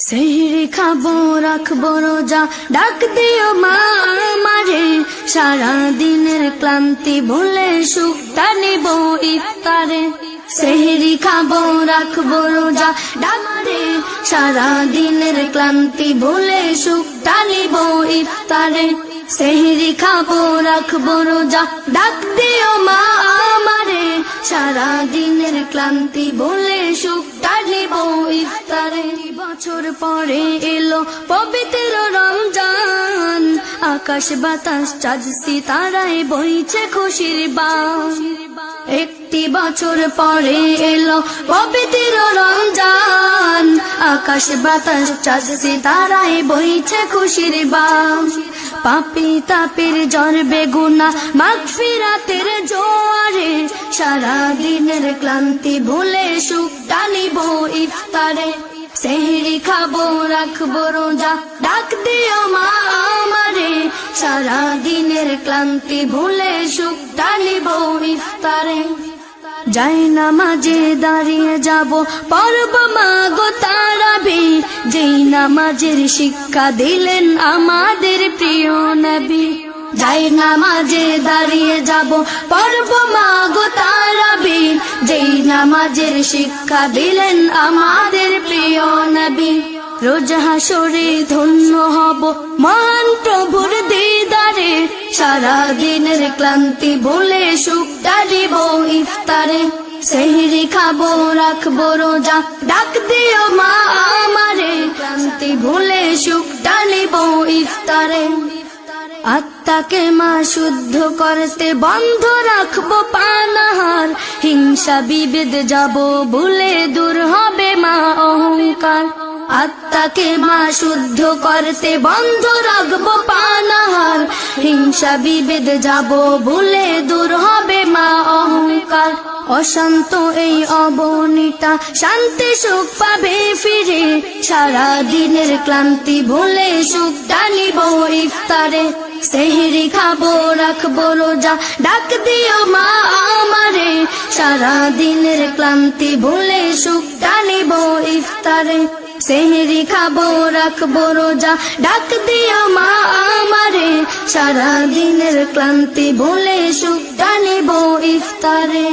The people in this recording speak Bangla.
সেহরি খাবো রাখবো রোজা, ডাক দিও মা আমারে, সারা দিনের ক্লান্তি ভুলে সুখটা নিব ইফতারে। সেহরি খাবো রাখবো রোজা, ডাক দে সারা দিনের ক্লান্তি ভুলে সুখটা নিব ইফতারে। সেহরি খাবো রাখবো রোজা, ডাক দিও মা আমারে, সারা দিনের ক্লান্তি ভুলে সুখটা নিব ইফতারে। বছর পরে এলো পবিত্র রমজান, আকাশ বাতাস চাঁদ সিতারায় বইছে খুশির বান। একটি বছর পরে এলো পবিত্র রমজান, আকাশ বাতাস চাঁদ সিতারায় বইছে খুশির বান। পাপী তাপের জ্বর বেগুনা মাগফিরাতের জোয়ারে, সারা দিনের ক্লান্তি ভুলে সুখটা নিব ইফতারে। সেহরি খাবো রাখবো রোজা, ডাক দিও মা আমারে, সারা দিনের ক্লান্তি ভুলে সুখটা নিব ইফতারে। যাই নামাজে দাঁড়িয়ে যাব পড়ব মা গো তারাবি, যেই নামাজের শিক্ষা দিলেন আমাদের প্রিয় নবী। যাই নামাজে দাঁড়িয়ে যাব পড়ব মা গো তারাবি, যেই নামাজের শিক্ষা দিলেন আমাদের প্রিয় নবী। রোজ হাসরে ধন্য হব মহান প্রভুর দিদারে, সারা দিনের ক্লান্তি ভুলে সুখটা নিব ইফতারে। সেহরি খাবো রাখবো রোজা, ডাক দিও মা আমারে, ক্লান্তি ভুলে সুখটা নিব ইফতারে। আত্মাকে মা শুদ্ধ করতে বন্ধ রাখবো পানাহার, হিংসা বিভেদ যাব ভুলে দূর হবে মা অহংকার। আত্মাকে মা শুদ্ধ করতে বন্ধ রাখবো পানাহার, হিংসা বিভেদ যাব ভুলে দূর হবে মা অহংকার। অশান্ত এই অবনীতা শান্তি সুখ পাবে ফিরে, সারা দিনের ক্লান্তি ভুলে সুখটা নিব ইফতারে। সেহরি খাবো রাখবো রোজা, ডাক দিও মা আমারে, সারা দিনের ক্লান্তি ভুলে সুখটা নিব ইফতারে। সেহরি খাবো রাখবো রোজা, ডাক দিও মা আমারে, সারা দিনের ক্লান্তি ভুলে সুখটা নিব ইফতারে।